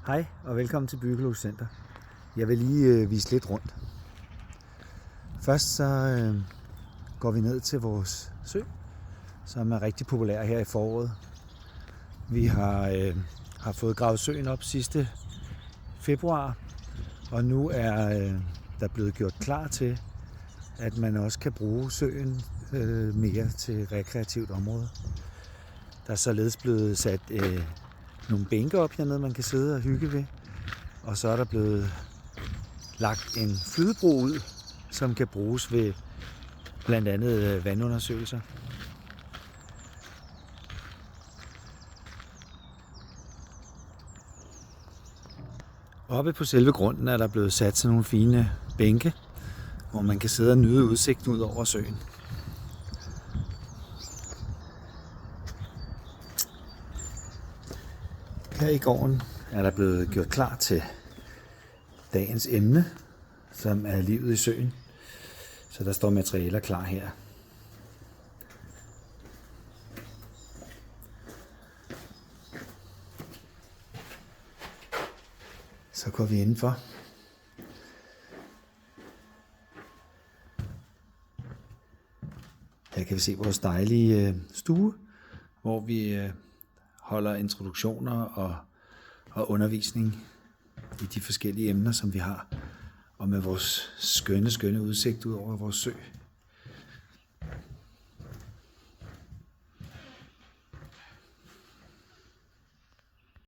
Hej og velkommen til Byggelogisk Center. Jeg vil lige vise lidt rundt. Først så går vi ned til vores sø, som er rigtig populær her i foråret. Vi har fået gravet søen op sidste februar, og nu er der blevet gjort klar til, at man også kan bruge søen mere til rekreativt område. Der er således blevet sat nogle bænke op hernede, man kan sidde og hygge ved. Og så er der blevet lagt en flydebro ud, som kan bruges ved blandt andet vandundersøgelser. Oppe på selve grunden er der blevet sat sådan nogle fine bænke, hvor man kan sidde og nyde udsigten ud over søen. Her i gården er der blevet gjort klar til dagens emne, som er livet i søen. Så der står materialer klar her. Så går vi indenfor. Her kan vi se vores dejlige stue, hvor vi holder introduktioner og undervisning i de forskellige emner, som vi har. Og med vores skønne udsigt ud over vores sø.